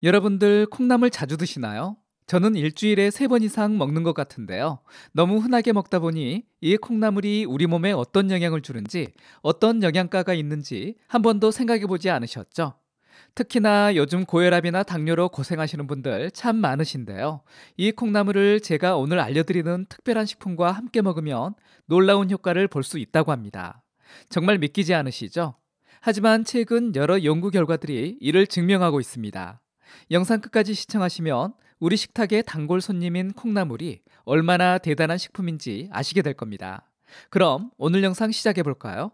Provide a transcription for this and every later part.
여러분들 콩나물 자주 드시나요? 저는 일주일에 3번 이상 먹는 것 같은데요. 너무 흔하게 먹다 보니 이 콩나물이 우리 몸에 어떤 영향을 주는지, 어떤 영양가가 있는지 한 번도 생각해 보지 않으셨죠? 특히나 요즘 고혈압이나 당뇨로 고생하시는 분들 참 많으신데요. 이 콩나물을 제가 오늘 알려드리는 특별한 식품과 함께 먹으면 놀라운 효과를 볼 수 있다고 합니다. 정말 믿기지 않으시죠? 하지만 최근 여러 연구 결과들이 이를 증명하고 있습니다. 영상 끝까지 시청하시면 우리 식탁의 단골 손님인 콩나물이 얼마나 대단한 식품인지 아시게 될 겁니다. 그럼 오늘 영상 시작해 볼까요?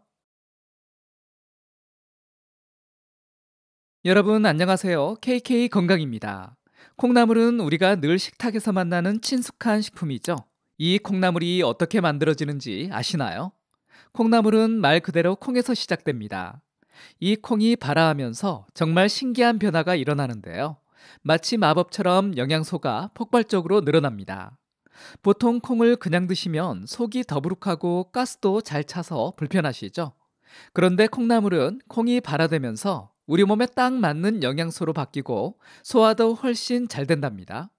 여러분 안녕하세요. KK 건강입니다. 콩나물은 우리가 늘 식탁에서 만나는 친숙한 식품이죠. 이 콩나물이 어떻게 만들어지는지 아시나요? 콩나물은 말 그대로 콩에서 시작됩니다. 이 콩이 발아하면서 정말 신기한 변화가 일어나는데요. 마치 마법처럼 영양소가 폭발적으로 늘어납니다. 보통 콩을 그냥 드시면 속이 더부룩하고 가스도 잘 차서 불편하시죠? 그런데 콩나물은 콩이 발아되면서 우리 몸에 딱 맞는 영양소로 바뀌고 소화도 훨씬 잘 된답니다.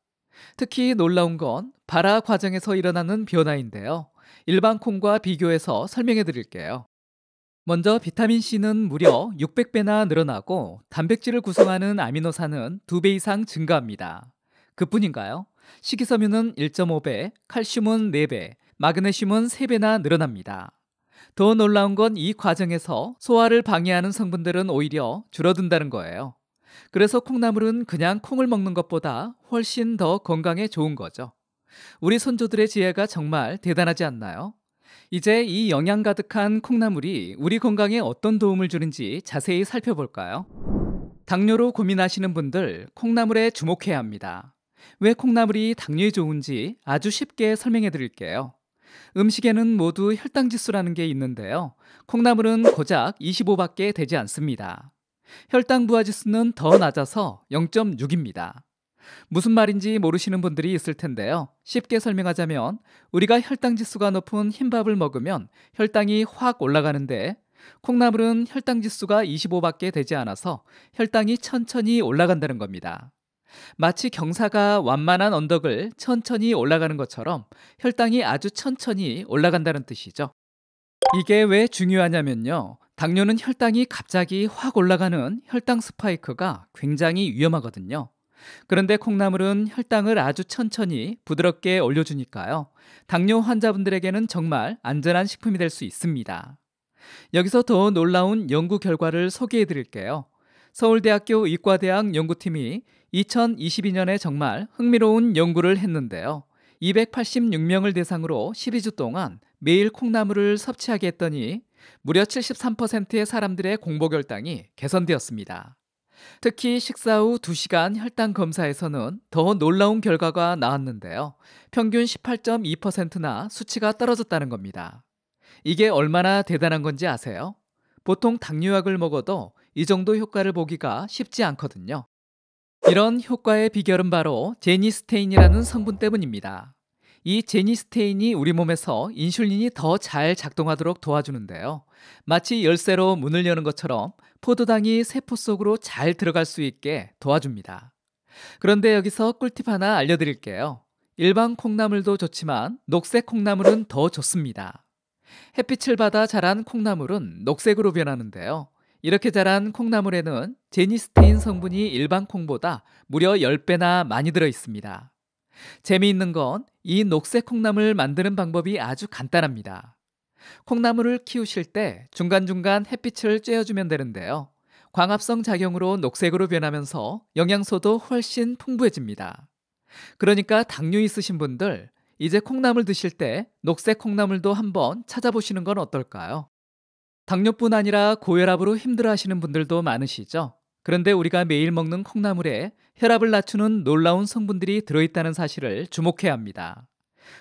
특히 놀라운 건 발화 과정에서 일어나는 변화인데요. 일반 콩과 비교해서 설명해 드릴게요. 먼저 비타민C는 무려 600배나 늘어나고 단백질을 구성하는 아미노산은 2배 이상 증가합니다. 그뿐인가요? 식이섬유는 1.5배, 칼슘은 4배, 마그네슘은 3배나 늘어납니다. 더 놀라운 건 이 과정에서 소화를 방해하는 성분들은 오히려 줄어든다는 거예요. 그래서 콩나물은 그냥 콩을 먹는 것보다 훨씬 더 건강에 좋은 거죠. 우리 선조들의 지혜가 정말 대단하지 않나요? 이제 이 영양 가득한 콩나물이 우리 건강에 어떤 도움을 주는지 자세히 살펴볼까요? 당뇨로 고민하시는 분들 콩나물에 주목해야 합니다. 왜 콩나물이 당뇨에 좋은지 아주 쉽게 설명해 드릴게요. 음식에는 모두 혈당 지수라는 게 있는데요. 콩나물은 고작 25밖에 되지 않습니다. 혈당 부하 지수는 더 낮아서 0.6입니다. 무슨 말인지 모르시는 분들이 있을 텐데요. 쉽게 설명하자면 우리가 혈당 지수가 높은 흰밥을 먹으면 혈당이 확 올라가는데 콩나물은 혈당 지수가 25밖에 되지 않아서 혈당이 천천히 올라간다는 겁니다. 마치 경사가 완만한 언덕을 천천히 올라가는 것처럼 혈당이 아주 천천히 올라간다는 뜻이죠. 이게 왜 중요하냐면요. 당뇨는 혈당이 갑자기 확 올라가는 혈당 스파이크가 굉장히 위험하거든요. 그런데 콩나물은 혈당을 아주 천천히 부드럽게 올려주니까요. 당뇨 환자분들에게는 정말 안전한 식품이 될 수 있습니다. 여기서 더 놀라운 연구 결과를 소개해 드릴게요. 서울대학교 의과대학 연구팀이 2022년에 정말 흥미로운 연구를 했는데요. 286명을 대상으로 12주 동안 매일 콩나물을 섭취하게 했더니 무려 73%의 사람들의 공복혈당이 개선되었습니다. 특히 식사 후 2시간 혈당 검사에서는 더 놀라운 결과가 나왔는데요. 평균 18.2%나 수치가 떨어졌다는 겁니다. 이게 얼마나 대단한 건지 아세요? 보통 당뇨약을 먹어도 이 정도 효과를 보기가 쉽지 않거든요. 이런 효과의 비결은 바로 제니스테인이라는 성분 때문입니다. 이 제니스테인이 우리 몸에서 인슐린이 더 잘 작동하도록 도와주는데요. 마치 열쇠로 문을 여는 것처럼 포도당이 세포 속으로 잘 들어갈 수 있게 도와줍니다. 그런데 여기서 꿀팁 하나 알려드릴게요. 일반 콩나물도 좋지만 녹색 콩나물은 더 좋습니다. 햇빛을 받아 자란 콩나물은 녹색으로 변하는데요. 이렇게 자란 콩나물에는 제니스테인 성분이 일반 콩보다 무려 10배나 많이 들어 있습니다. 재미있는 건 이 녹색 콩나물 만드는 방법이 아주 간단합니다. 콩나물을 키우실 때 중간중간 햇빛을 쬐어주면 되는데요. 광합성 작용으로 녹색으로 변하면서 영양소도 훨씬 풍부해집니다. 그러니까 당뇨 있으신 분들, 이제 콩나물 드실 때 녹색 콩나물도 한번 찾아보시는 건 어떨까요? 당뇨뿐 아니라 고혈압으로 힘들어하시는 분들도 많으시죠? 그런데 우리가 매일 먹는 콩나물에 혈압을 낮추는 놀라운 성분들이 들어있다는 사실을 주목해야 합니다.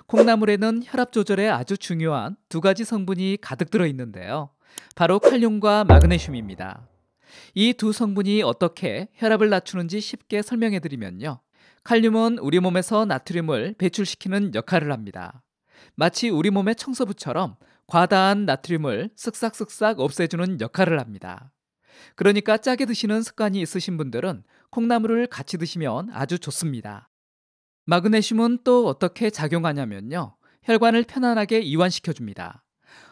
콩나물에는 혈압 조절에 아주 중요한 2가지 성분이 가득 들어있는데요. 바로 칼륨과 마그네슘입니다. 이 두 성분이 어떻게 혈압을 낮추는지 쉽게 설명해 드리면요. 칼륨은 우리 몸에서 나트륨을 배출시키는 역할을 합니다. 마치 우리 몸의 청소부처럼 과다한 나트륨을 쓱싹쓱싹 없애주는 역할을 합니다. 그러니까 짜게 드시는 습관이 있으신 분들은 콩나물을 같이 드시면 아주 좋습니다. 마그네슘은 또 어떻게 작용하냐면요. 혈관을 편안하게 이완시켜줍니다.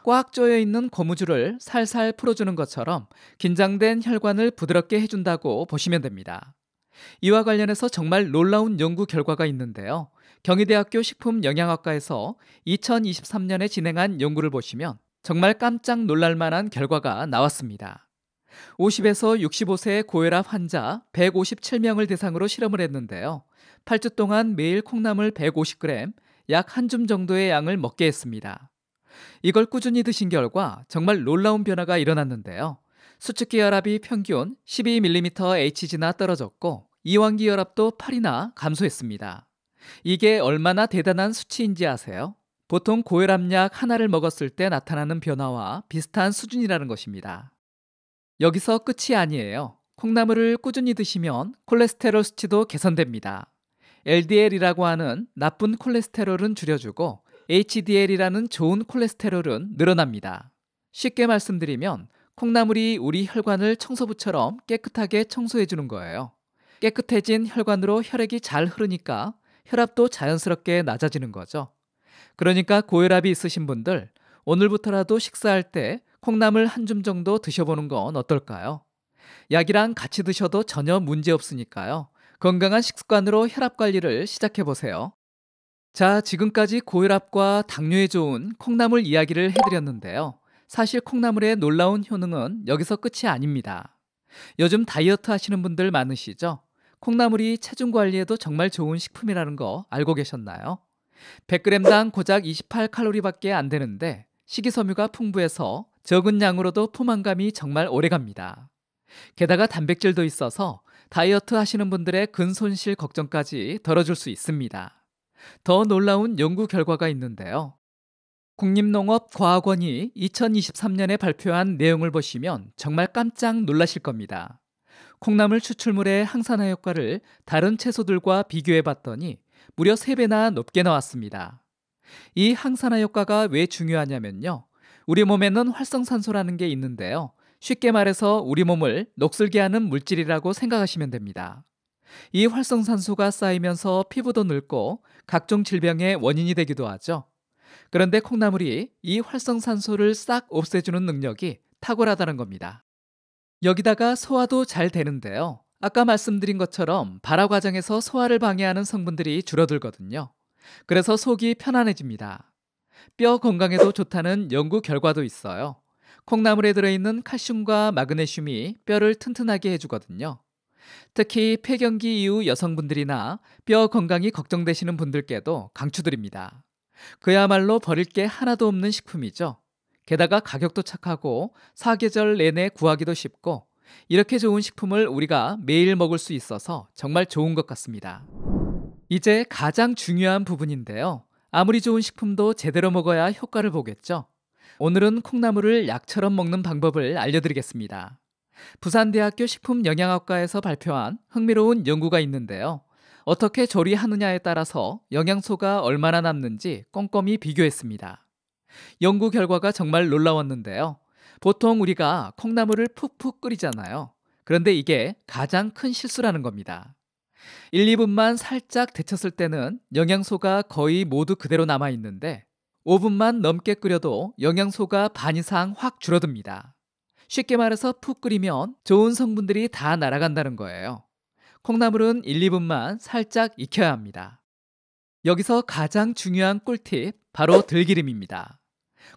꽉 조여 있는 고무줄을 살살 풀어주는 것처럼 긴장된 혈관을 부드럽게 해준다고 보시면 됩니다. 이와 관련해서 정말 놀라운 연구 결과가 있는데요. 경희대학교 식품영양학과에서 2023년에 진행한 연구를 보시면 정말 깜짝 놀랄 만한 결과가 나왔습니다. 50에서 65세 고혈압 환자 157명을 대상으로 실험을 했는데요. 8주 동안 매일 콩나물 150g, 약 한 줌 정도의 양을 먹게 했습니다. 이걸 꾸준히 드신 결과 정말 놀라운 변화가 일어났는데요. 수축기 혈압이 평균 12mmHg나 떨어졌고 이완기 혈압도 8이나 감소했습니다. 이게 얼마나 대단한 수치인지 아세요? 보통 고혈압약 하나를 먹었을 때 나타나는 변화와 비슷한 수준이라는 것입니다. 여기서 끝이 아니에요. 콩나물을 꾸준히 드시면 콜레스테롤 수치도 개선됩니다. LDL이라고 하는 나쁜 콜레스테롤은 줄여주고 HDL이라는 좋은 콜레스테롤은 늘어납니다. 쉽게 말씀드리면 콩나물이 우리 혈관을 청소부처럼 깨끗하게 청소해주는 거예요. 깨끗해진 혈관으로 혈액이 잘 흐르니까 혈압도 자연스럽게 낮아지는 거죠. 그러니까 고혈압이 있으신 분들, 오늘부터라도 식사할 때 콩나물 한 줌 정도 드셔보는 건 어떨까요? 약이랑 같이 드셔도 전혀 문제 없으니까요. 건강한 식습관으로 혈압 관리를 시작해보세요. 자, 지금까지 고혈압과 당뇨에 좋은 콩나물 이야기를 해드렸는데요. 사실 콩나물의 놀라운 효능은 여기서 끝이 아닙니다. 요즘 다이어트 하시는 분들 많으시죠? 콩나물이 체중 관리에도 정말 좋은 식품이라는 거 알고 계셨나요? 100g당 고작 28칼로리밖에 안 되는데 식이섬유가 풍부해서 적은 양으로도 포만감이 정말 오래갑니다. 게다가 단백질도 있어서 다이어트 하시는 분들의 근손실 걱정까지 덜어줄 수 있습니다. 더 놀라운 연구 결과가 있는데요. 국립농업과학원이 2023년에 발표한 내용을 보시면 정말 깜짝 놀라실 겁니다. 콩나물 추출물의 항산화 효과를 다른 채소들과 비교해 봤더니 무려 3배나 높게 나왔습니다. 이 항산화 효과가 왜 중요하냐면요. 우리 몸에는 활성산소라는 게 있는데요. 쉽게 말해서 우리 몸을 녹슬게 하는 물질이라고 생각하시면 됩니다. 이 활성산소가 쌓이면서 피부도 늙고 각종 질병의 원인이 되기도 하죠. 그런데 콩나물이 이 활성산소를 싹 없애주는 능력이 탁월하다는 겁니다. 여기다가 소화도 잘 되는데요. 아까 말씀드린 것처럼 발화 과정에서 소화를 방해하는 성분들이 줄어들거든요. 그래서 속이 편안해집니다. 뼈 건강에도 좋다는 연구 결과도 있어요. 콩나물에 들어있는 칼슘과 마그네슘이 뼈를 튼튼하게 해주거든요. 특히 폐경기 이후 여성분들이나 뼈 건강이 걱정되시는 분들께도 강추드립니다. 그야말로 버릴 게 하나도 없는 식품이죠. 게다가 가격도 착하고 사계절 내내 구하기도 쉽고 이렇게 좋은 식품을 우리가 매일 먹을 수 있어서 정말 좋은 것 같습니다. 이제 가장 중요한 부분인데요. 아무리 좋은 식품도 제대로 먹어야 효과를 보겠죠. 오늘은 콩나물을 약처럼 먹는 방법을 알려드리겠습니다. 부산대학교 식품영양학과에서 발표한 흥미로운 연구가 있는데요. 어떻게 조리하느냐에 따라서 영양소가 얼마나 남는지 꼼꼼히 비교했습니다. 연구 결과가 정말 놀라웠는데요. 보통 우리가 콩나물을 푹푹 끓이잖아요. 그런데 이게 가장 큰 실수라는 겁니다. 1, 2분만 살짝 데쳤을 때는 영양소가 거의 모두 그대로 남아있는데 5분만 넘게 끓여도 영양소가 반 이상 확 줄어듭니다. 쉽게 말해서 푹 끓이면 좋은 성분들이 다 날아간다는 거예요. 콩나물은 1, 2분만 살짝 익혀야 합니다. 여기서 가장 중요한 꿀팁, 바로 들기름입니다.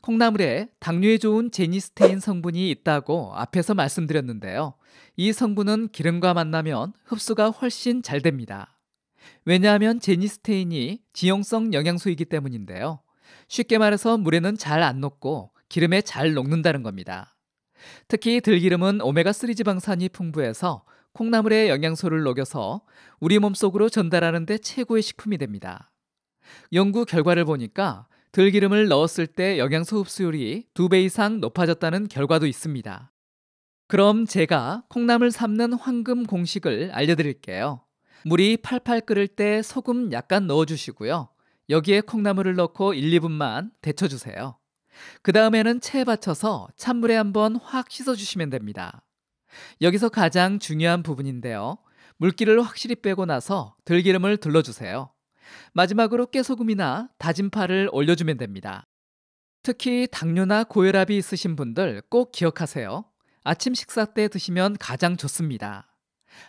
콩나물에 당뇨에 좋은 제니스테인 성분이 있다고 앞에서 말씀드렸는데요. 이 성분은 기름과 만나면 흡수가 훨씬 잘 됩니다. 왜냐하면 제니스테인이 지용성 영양소이기 때문인데요. 쉽게 말해서 물에는 잘 안 녹고 기름에 잘 녹는다는 겁니다. 특히 들기름은 오메가3 지방산이 풍부해서 콩나물의 영양소를 녹여서 우리 몸속으로 전달하는 데 최고의 식품이 됩니다. 연구 결과를 보니까 들기름을 넣었을 때 영양소 흡수율이 2배 이상 높아졌다는 결과도 있습니다. 그럼 제가 콩나물 삶는 황금 공식을 알려드릴게요. 물이 팔팔 끓을 때 소금 약간 넣어주시고요. 여기에 콩나물을 넣고 1, 2분만 데쳐주세요. 그 다음에는 체에 받쳐서 찬물에 한번 확 씻어주시면 됩니다. 여기서 가장 중요한 부분인데요. 물기를 확실히 빼고 나서 들기름을 둘러주세요. 마지막으로 깨소금이나 다진 파를 올려주면 됩니다. 특히 당뇨나 고혈압이 있으신 분들 꼭 기억하세요. 아침 식사 때 드시면 가장 좋습니다.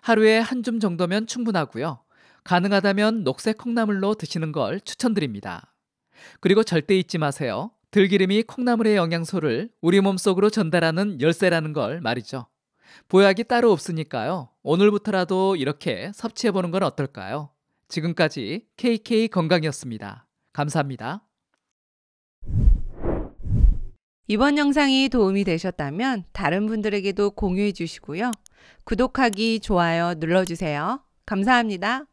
하루에 한 줌 정도면 충분하고요. 가능하다면 녹색 콩나물로 드시는 걸 추천드립니다. 그리고 절대 잊지 마세요. 들기름이 콩나물의 영양소를 우리 몸속으로 전달하는 열쇠라는 걸 말이죠. 보약이 따로 없으니까요. 오늘부터라도 이렇게 섭취해보는 건 어떨까요? 지금까지 KK 건강이었습니다. 감사합니다. 이번 영상이 도움이 되셨다면 다른 분들에게도 공유해 주시고요. 구독하기, 좋아요 눌러주세요. 감사합니다.